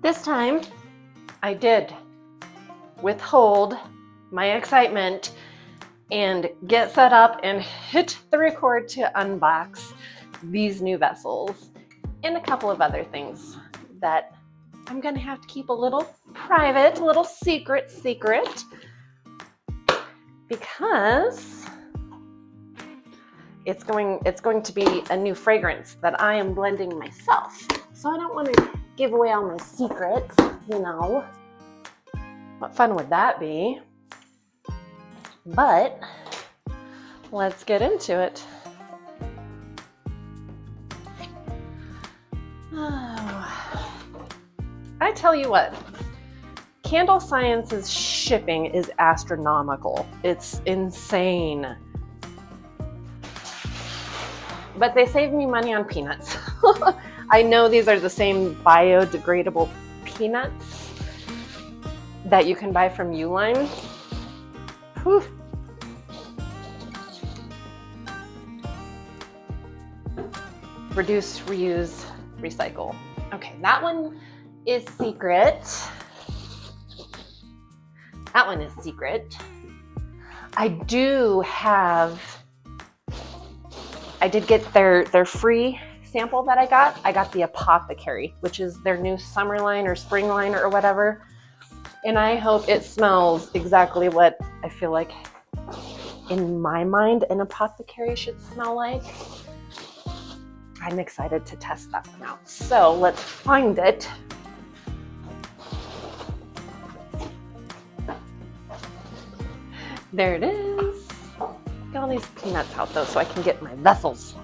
This time, I did withhold my excitement and get set up and hit the record to unbox these new vessels and a couple of other things that I'm gonna have to keep a little private, a little secret, because it's going to be a new fragrance that I am blending myself. So I don't want to give away all my secrets, you know. What fun would that be? But let's get into it. Oh. I tell you what, Candle Science's shipping is astronomical. It's insane. But they saved me money on peanuts. I know these are the same biodegradable peanuts that you can buy from Uline. Whew. Reduce, reuse, recycle. Okay, that one is secret. That one is secret. I did get their free sample that I got. I got the Apothecary, which is their new summer line or spring line or whatever. And I hope it smells exactly what I feel like, in my mind, an apothecary should smell like. I'm excited to test that one out. So let's find it. There it is. Get all these peanuts out though so I can get my vessels.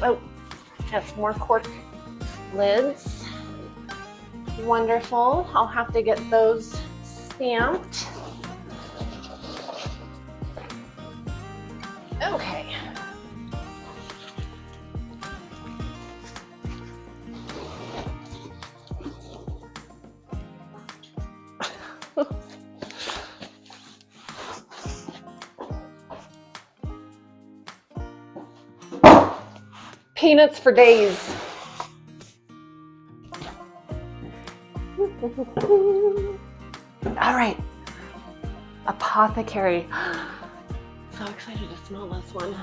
Oh, yes, more cork lids. Wonderful. I'll have to get those stamped. Okay. Peanuts for days. All right, Apothecary. So excited to smell this one.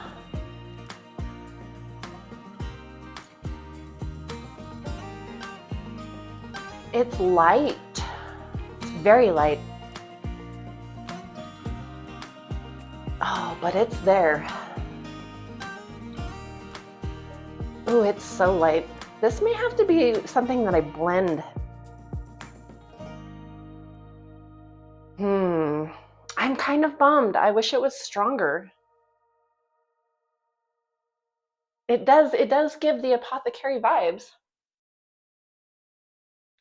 It's light. It's very light. Oh, but it's there. Oh, it's so light. This may have to be something that I blend. I'm kind of bummed. I wish it was stronger. It does give the Apothecary vibes.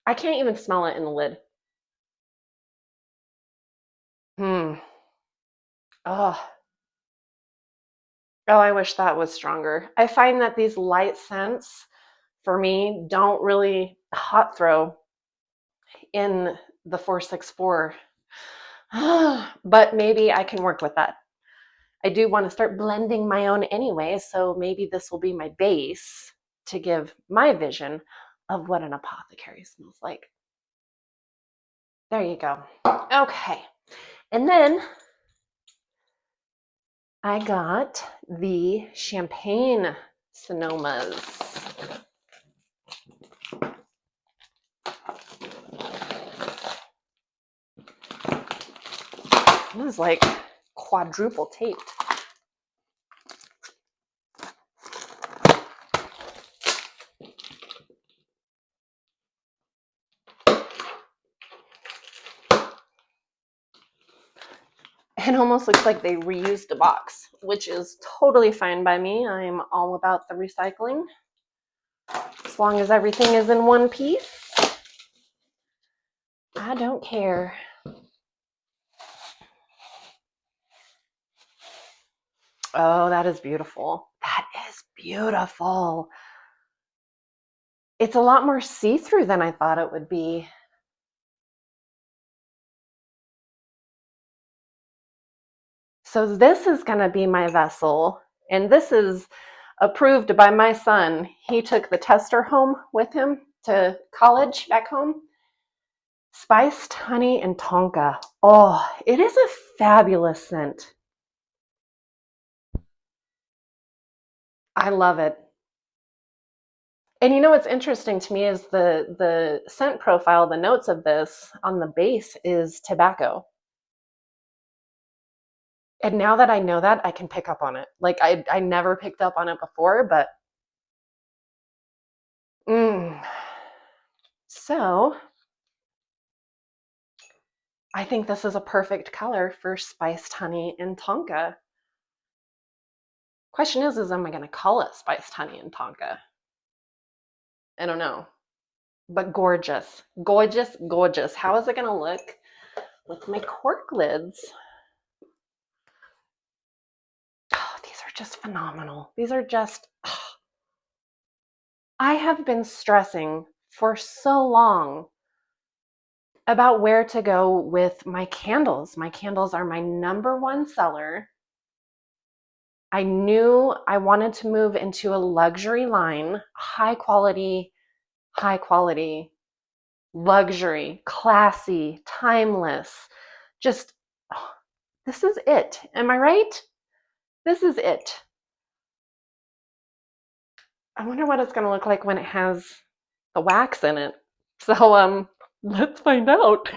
I can't even smell it in the lid. Oh. Oh, I wish that was stronger. I find that these light scents, for me, don't really hot throw in the 464. But maybe I can work with that. I do want to start blending my own anyway, so maybe this will be my base to give my vision of what an apothecary smells like. There you go. Okay. And then I got the champagne Sonomas. It was like quadruple taped. It almost looks like they reused a box, which is totally fine by me. I'm all about the recycling. As long as everything is in one piece, I don't care. Oh, that is beautiful. That is beautiful. It's a lot more see-through than I thought it would be. So this is going to be my vessel, and this is approved by my son. He took the tester home with him to college back home. Spiced honey and tonka. Oh, it is a fabulous scent. I love it. And you know what's interesting to me is the scent profile, the notes of this on the base is tobacco. And now that I know that, I can pick up on it. Like I never picked up on it before, but So I think this is a perfect color for spiced honey and tonka. Question is am I going to call it spiced honey and tonka? I don't know. But gorgeous, gorgeous, gorgeous. How is it going to look with my cork lids? Oh, these are just phenomenal. These are just, I have been stressing for so long about where to go with my candles. My candles are my ¡1 seller. I knew I wanted to move into a luxury line, high quality, luxury, classy, timeless. Just, oh, this is it. Am I right? This is it. I wonder what it's going to look like when it has the wax in it. So, let's find out.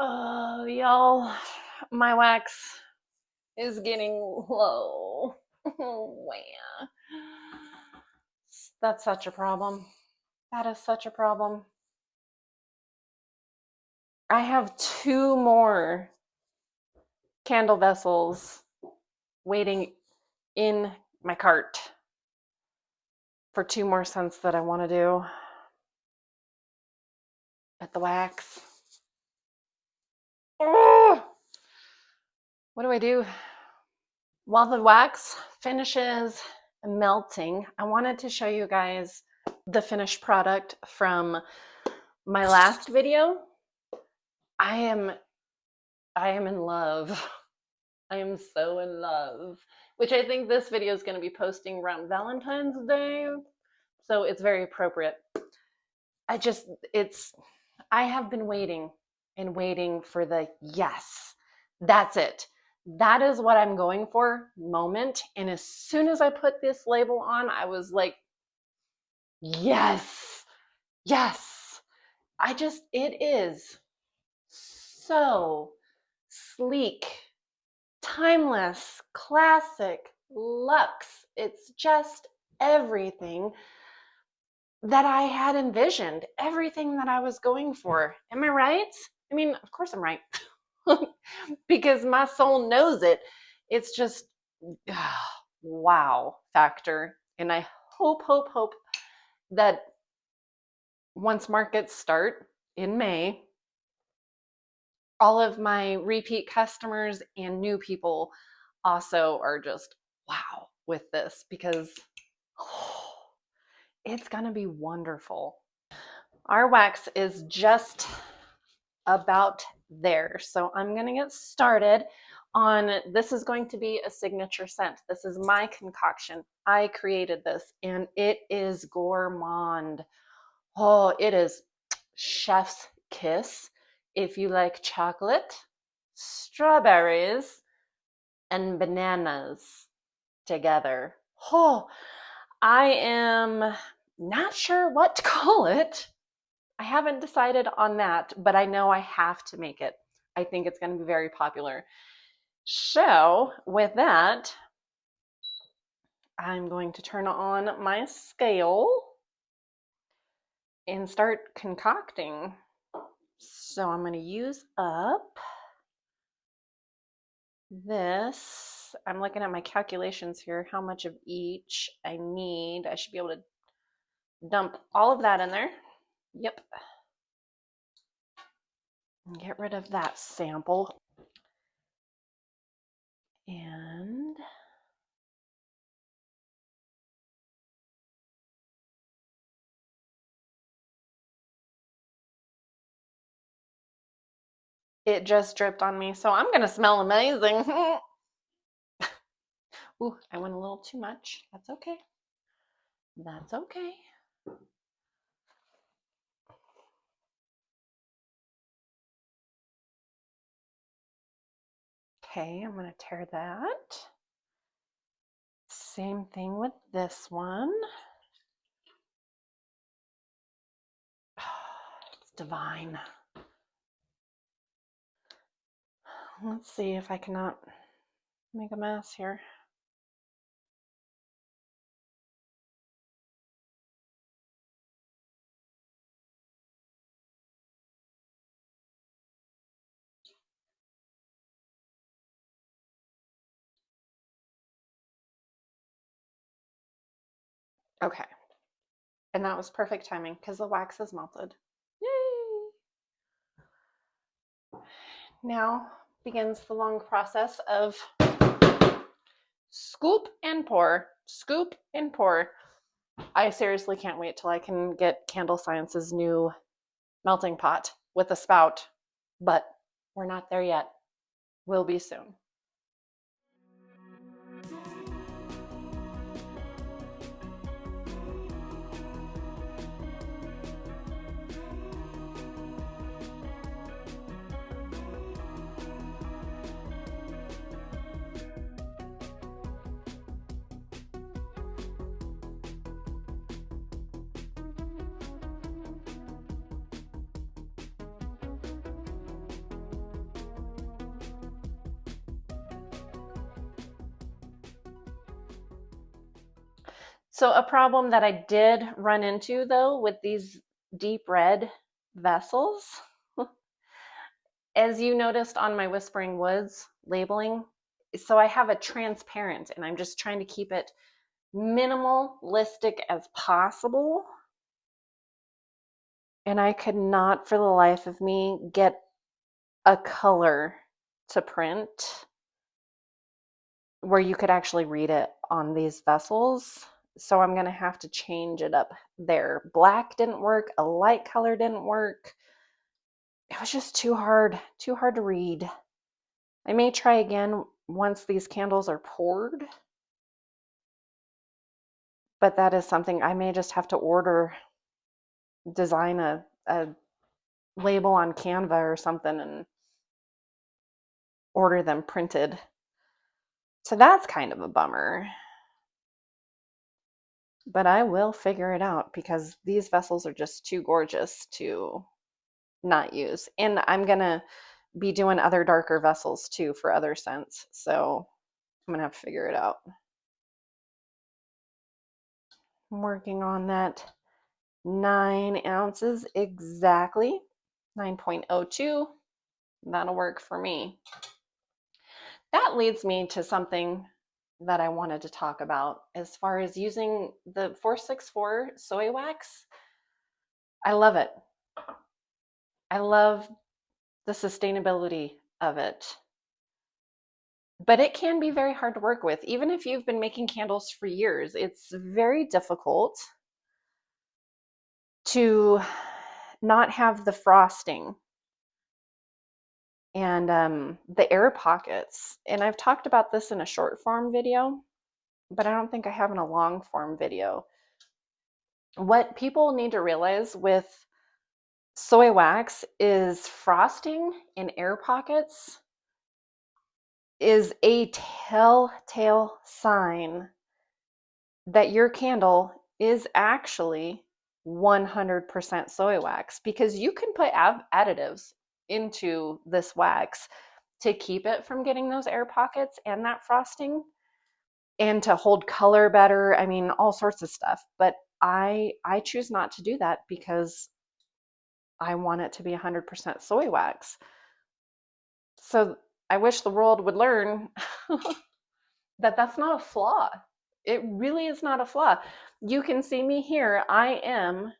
Oh, y'all, my wax is getting low. Oh, yeah. That's such a problem. That is such a problem. I have 2 more candle vessels waiting in my cart for 2 more scents that I want to do. But the wax. Oh! What do I do? While the wax finishes melting, I wanted to show you guys the finished product from my last video. I am in love. I am so in love, which I think this video is going to be posting around Valentine's Day, so it's very appropriate. I have been waiting and waiting for the yes, that's it. That is what I'm going for moment. And as soon as I put this label on, I was like, yes, yes. It is so sleek, timeless, classic, luxe. It's just everything that I had envisioned, everything that I was going for. Am I right? I mean, of course I'm right. Because my soul knows it. It's just wow factor. And I hope that once markets start in May, all of my repeat customers and new people also are just wow with this, because it's going to be wonderful. Our wax is just about there. So I'm going to get started on, this is going to be a signature scent. This is my concoction. I created this and it is gourmand. Oh, it is chef's kiss. If you like chocolate, strawberries, and bananas together. Oh, I am not sure what to call it. I haven't decided on that, but I know I have to make it. I think it's going to be very popular. So with that, I'm going to turn on my scale and start concocting. So I'm going to use up this. I'm looking at my calculations here, how much of each I need. I should be able to dump all of that in there. Yep. And get rid of that sample. And it just dripped on me, so I'm going to smell amazing. Ooh, I went a little too much. That's okay. That's okay. Okay, I'm going to tear that. Same thing with this one. It's divine. Let's see if I cannot make a mess here. Okay. And that was perfect timing because the wax is melted. Yay! Now begins the long process of scoop and pour, scoop and pour. I seriously can't wait till I can get Candle Science's new melting pot with a spout, but we're not there yet. Will be soon. So a problem that I did run into though with these deep red vessels, as you noticed on my Whispering Woods labeling, so I have a transparent and I'm just trying to keep it minimalistic as possible. And I could not for the life of me get a color to print where you could actually read it on these vessels. So I'm going to have to change it up there. Black didn't work. A light color didn't work. It was just too hard to read. I may try again once these candles are poured, but that is something I may just have to order, design a label on Canva or something and order them printed. So that's kind of a bummer. But I will figure it out because these vessels are just too gorgeous to not use. And I'm going to be doing other darker vessels too for other scents. So I'm gonna have to figure it out. I'm working on that 9 ounces exactly, 9.02. That'll work for me. That leads me to something that I wanted to talk about as far as using the 464 soy wax. I love it. I love the sustainability of it. But it can be very hard to work with. Even if you've been making candles for years, it's very difficult to not have the frosting and the air pockets. And I've talked about this in a short form video, but I don't think I have in a long form video. What people need to realize with soy wax is frosting in air pockets is a telltale sign that your candle is actually 100% soy wax, because you can put additives into this wax to keep it from getting those air pockets and that frosting and to hold color better. I mean, all sorts of stuff. But I choose not to do that because I want it to be 100% soy wax. So I wish the world would learn that that's not a flaw. It really is not a flaw. You can see me here. I am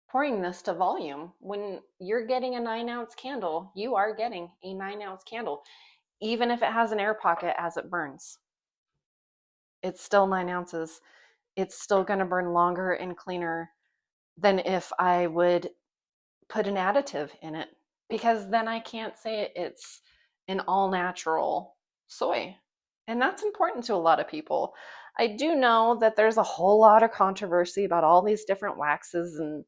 pouring this to volume. When you're getting a 9-ounce candle, you are getting a 9-ounce candle, even if it has an air pocket as it burns. It's still 9 ounces. It's still going to burn longer and cleaner than if I would put an additive in it, because then I can't say it's an all natural soy. And that's important to a lot of people. I do know that there's a whole lot of controversy about all these different waxes, and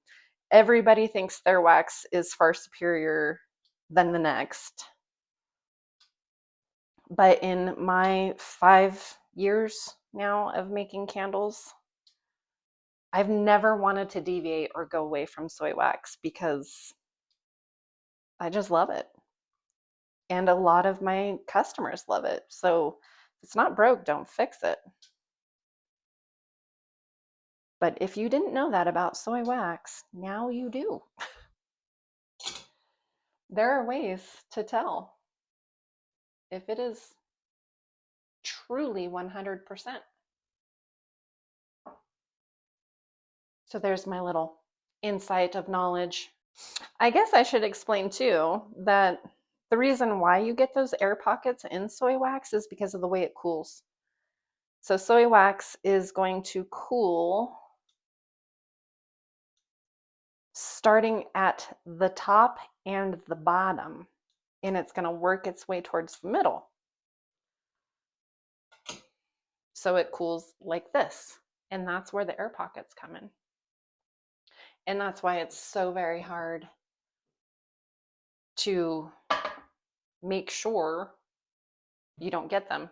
everybody thinks their wax is far superior than the next. But in my 5 years now of making candles, I've never wanted to deviate or go away from soy wax because I just love it. And a lot of my customers love it. So if it's not broke, don't fix it. But if you didn't know that about soy wax, now you do. There are ways to tell if it is truly 100%. So there's my little insight of knowledge. I guess I should explain too that the reason why you get those air pockets in soy wax is because of the way it cools. So soy wax is going to cool starting at the top and the bottom, and it's going to work its way towards the middle. So it cools like this, and that's where the air pockets come in. And that's why it's so very hard to make sure you don't get them.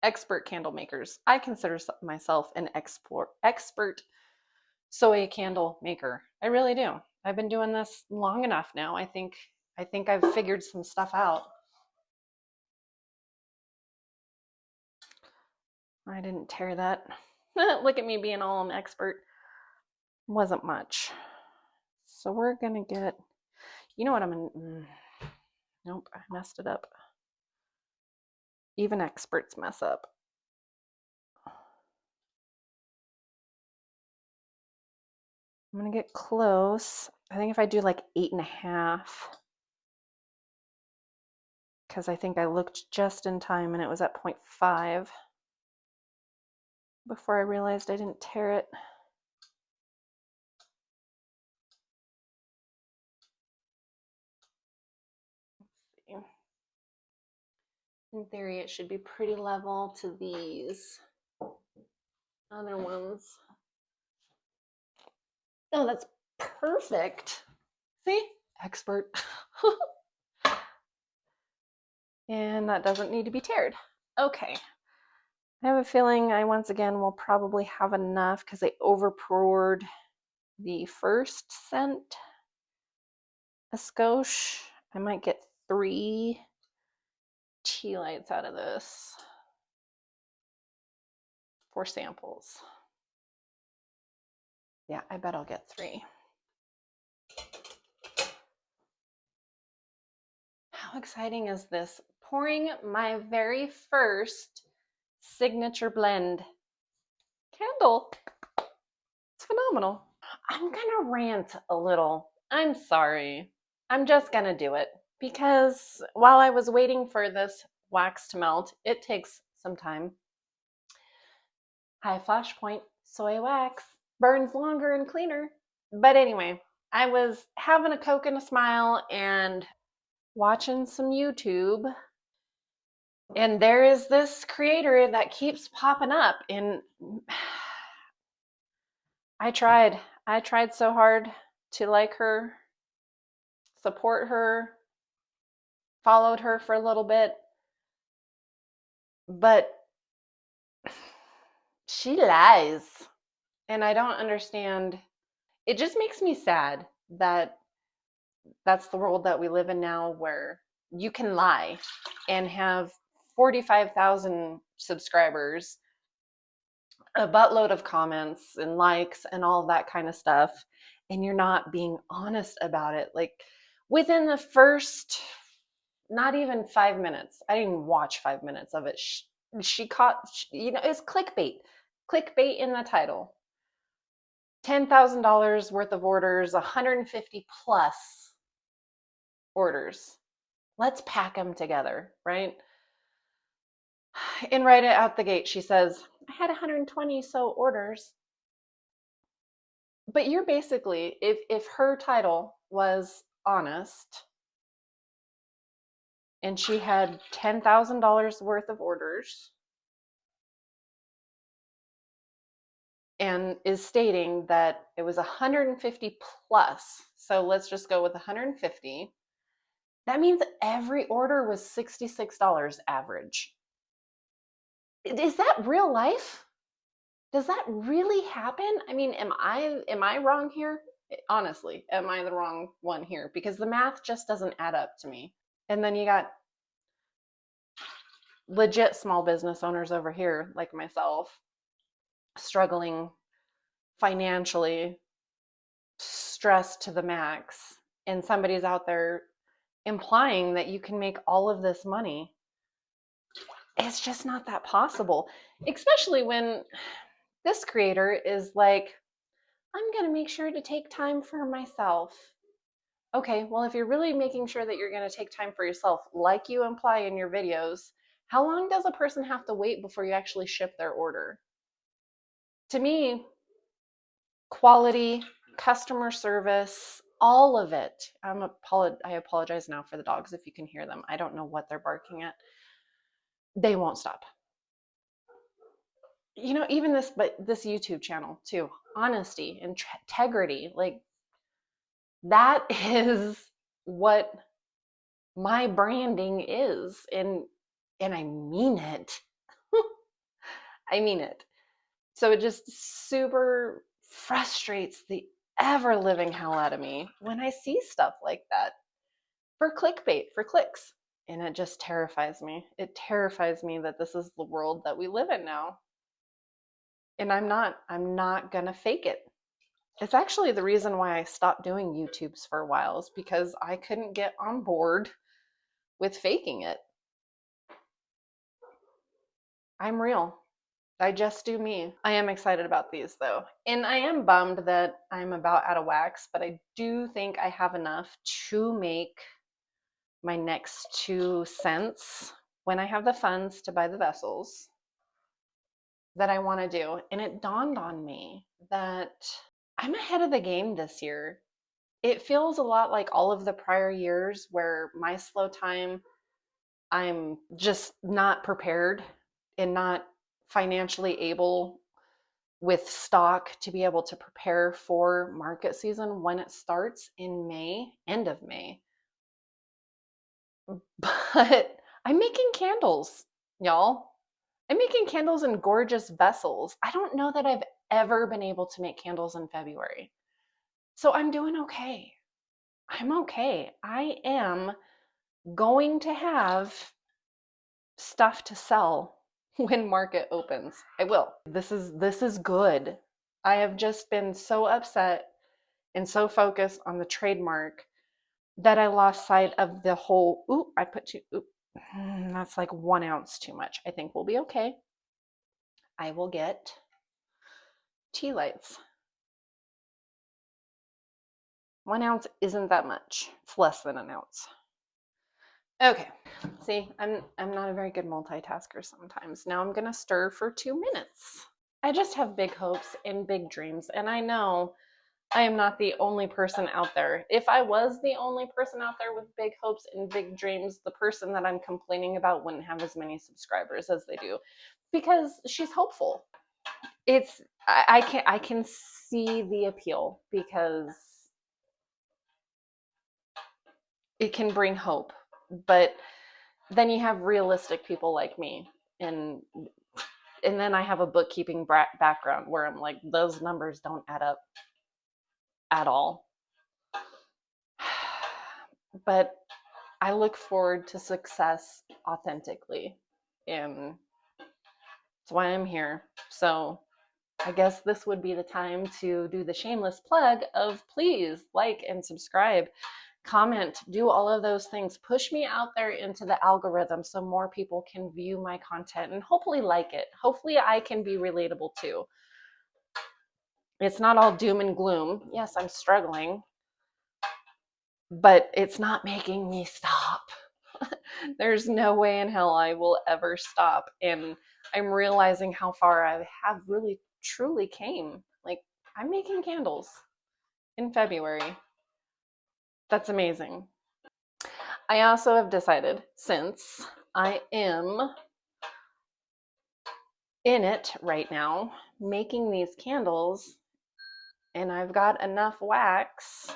Expert candle makers. I consider myself an expert soy candle maker. I really do. I've been doing this long enough now. I think I've figured some stuff out. I didn't tear that. Look at me being all an expert. Wasn't much. So we're gonna get, you know what I'm gonna, nope, I messed it up. Even experts mess up. I'm gonna get close. I think if I do like 8.5, because I think I looked just in time and it was at 0.5 before I realized I didn't tear it. Let's see. In theory, it should be pretty level to these other ones. Oh, that's perfect. See? Expert. And that doesn't need to be teared. Okay. I have a feeling I once again will probably have enough because I over poured the first scent a skosh. I might get 3 tea lights out of this for samples. Yeah, I bet I'll get 3. How exciting is this? Pouring my very first signature blend candle. It's phenomenal. I'm gonna rant a little. I'm sorry. I'm just gonna do it because while I was waiting for this wax to melt, it takes some time. High flash point, soy wax, burns longer and cleaner. But anyway, I was having a Coke and a smile and watching some YouTube. And there is this creator that keeps popping up. And I tried so hard to like her, support her, followed her for a little bit. But she lies. And I don't understand. It just makes me sad that that's the world that we live in now, where you can lie and have 45,000 subscribers, a buttload of comments and likes and all that kind of stuff, and you're not being honest about it. Like within the first, not even 5 minutes, I didn't even watch 5 minutes of it. She caught, it's clickbait in the title. $10,000 worth of orders, 150 plus orders. Let's pack them together, right? And right out the gate, she says, I had 120 so orders. But you're basically, if her title was honest and she had $10,000 worth of orders and is stating that it was 150 plus, so let's just go with 150, that means every order was $66 average. Is that real life? Does that really happen? I mean, am I wrong here? Honestly, am I the wrong one here? Because the math just doesn't add up to me. And then you got legit small business owners over here, like myself, struggling financially, stressed to the max, and somebody's out there implying that you can make all of this money. It's just not that possible, especially when this creator is like, I'm going to make sure to take time for myself. Okay, well, if you're really making sure that you're going to take time for yourself, like you imply in your videos, how long does a person have to wait before you actually ship their order? To me, quality, customer service, all of it. I apologize now for the dogs if you can hear them. I don't know what they're barking at. They won't stop. Even this YouTube channel too. Honesty, integrity, like that is what my branding is, and I mean it. I mean it. So it just super frustrates the ever living hell out of me when I see stuff like that for clickbait, for clicks. And it just terrifies me. It terrifies me that this is the world that we live in now. And I'm not gonna fake it. It's actually the reason why I stopped doing YouTubes for a while, is because I couldn't get on board with faking it. I'm real. I just do me. I am excited about these though. And I am bummed that I'm about out of wax, but I do think I have enough to make my next 2 scents when I have the funds to buy the vessels that I want to do. And it dawned on me that I'm ahead of the game this year. It feels a lot like all of the prior years where my slow time, I'm just not prepared and not financially able with stock to be able to prepare for market season when it starts in May, end of May. But I'm making candles, y'all. I'm making candles in gorgeous vessels. I don't know that I've ever been able to make candles in February. So I'm doing okay. I'm okay. I am going to have stuff to sell when market opens. I will. This is good. I have just been so upset and so focused on the trademark that I lost sight of the whole. Ooh, I put two. Ooh, that's like 1 ounce too much. I think we'll be okay. I will get tea lights. 1 ounce isn't that much. It's less than an ounce. Okay. See, I'm not a very good multitasker sometimes. Now I'm gonna stir for 2 minutes. I just have big hopes and big dreams, and I know I am not the only person out there. If I was the only person out there with big hopes and big dreams, the person that I'm complaining about wouldn't have as many subscribers as they do, because she's hopeful. I can see the appeal because it can bring hope, but then you have realistic people like me, and then I have a bookkeeping background where I'm like, those numbers don't add up at all. But I look forward to success authentically, and that's why I'm here. So I guess this would be the time to do the shameless plug of please like and subscribe, comment, do all of those things. Push me out there into the algorithm so more people can view my content and hopefully like it. Hopefully I can be relatable too. It's not all doom and gloom. Yes, I'm struggling, but it's not making me stop. There's no way in hell I will ever stop. And I'm realizing how far I have really truly came. Like, I'm making candles in February. That's amazing. I also have decided, since I am in it right now, making these candles, and I've got enough wax.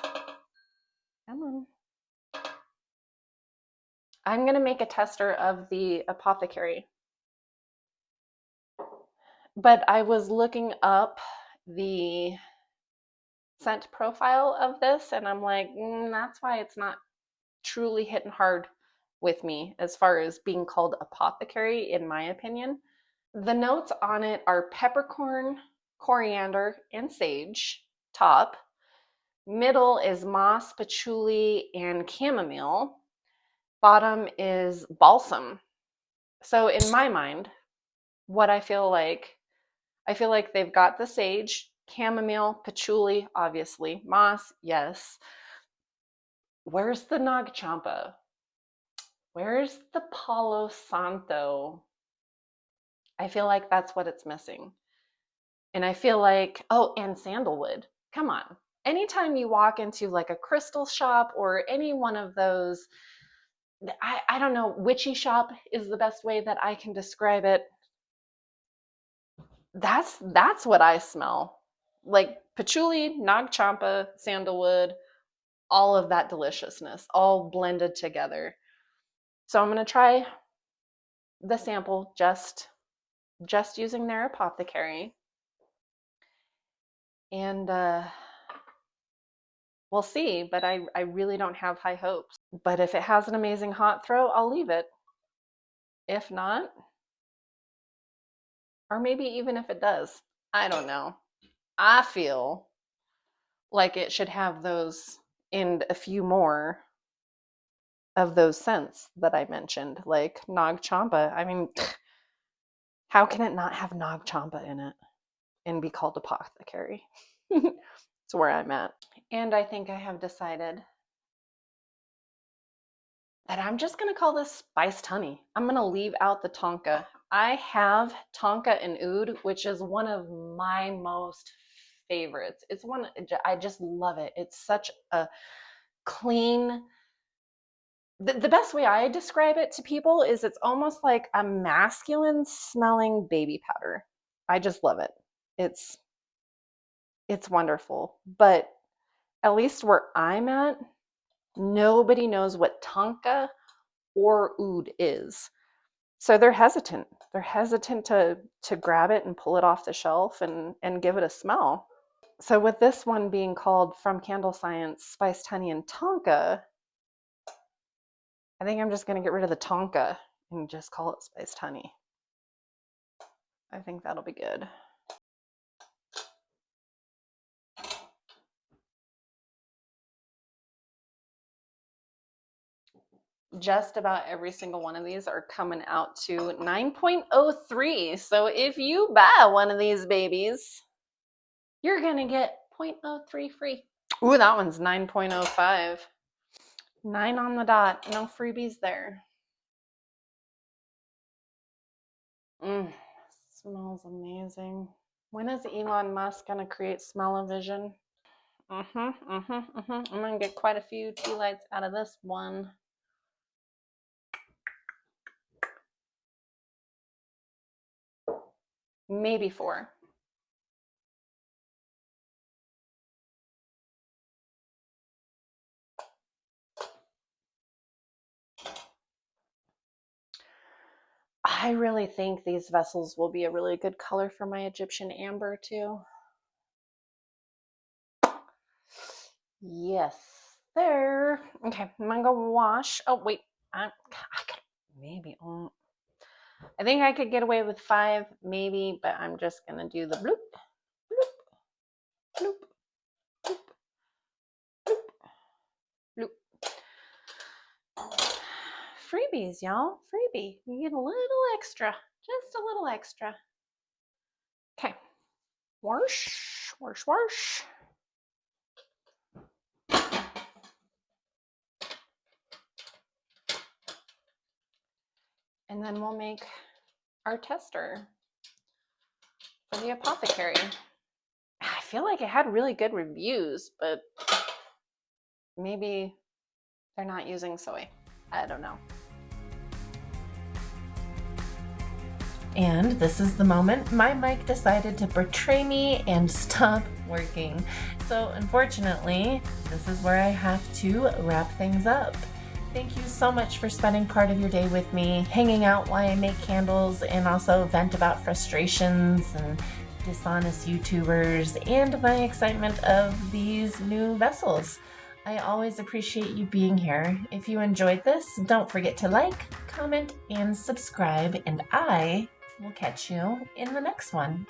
Come on. I'm going to make a tester of the apothecary. But I was looking up the scent profile of this, and I'm like, that's why it's not truly hitting hard with me as far as being called apothecary, in my opinion. The notes on it are peppercorn, coriander, and sage, top. Middle is moss, patchouli, and chamomile. Bottom is balsam. So in my mind, what I feel like they've got the sage, chamomile, patchouli, obviously, moss, yes. Where's the Nag Champa? Where's the Palo Santo? I feel like that's what it's missing. And I feel like, oh, and sandalwood. Come on. Anytime you walk into like a crystal shop or any one of those, I don't know, witchy shop is the best way that I can describe it. That's what I smell. Like patchouli, Nag Champa, sandalwood, all of that deliciousness, all blended together. So I'm going to try the sample just using their apothecary. And we'll see, but I really don't have high hopes. But if it has an amazing hot throw, I'll leave it. If not, or maybe even if it does, I don't know. I feel like it should have those and a few more of those scents that I mentioned, like Nag Champa. I mean, how can it not have Nag Champa in it and be called apothecary? It's where I'm at. And I think I have decided that I'm just going to call this spiced honey. I'm going to leave out the tonka. I have tonka and oud, which is one of my most favorites. It's one, I just love it. It's such a clean, the best way I describe it to people is it's almost like a masculine smelling baby powder. I just love it. It's wonderful. But at least where I'm at, nobody knows what tonka or oud is. So they're hesitant. They're hesitant to grab it and pull it off the shelf and give it a smell. So with this one being called From Candle Science Spiced Honey and Tonka, I think I'm just going to get rid of the Tonka and just call it spiced honey. I think that'll be good. Just about every single one of these are coming out to 9.03. So if you buy one of these babies, you're going to get 0.03 free. Ooh, that one's 9.05. 9 on the dot. No freebies there. Smells amazing. When is Elon Musk going to create smell-o-vision? I'm going to get quite a few tea lights out of this one. Maybe 4. I really think these vessels will be a really good color for my Egyptian amber too. Yes, there. Okay, I'm gonna go wash. Oh wait, I could maybe. I think I could get away with 5, maybe, but I'm just gonna do the bloop, bloop, bloop, bloop, bloop, bloop. Freebies, y'all. Freebie. You get a little extra, just a little extra. Okay. Wash, wash, wash. And then we'll make our tester for the apothecary. I feel like it had really good reviews, but maybe they're not using soy. I don't know. And this is the moment my mic decided to betray me and stop working. So unfortunately, this is where I have to wrap things up. Thank you so much for spending part of your day with me, hanging out while I make candles and also vent about frustrations and dishonest YouTubers and my excitement of these new vessels. I always appreciate you being here. If you enjoyed this, don't forget to like, comment, and subscribe, and I will catch you in the next one.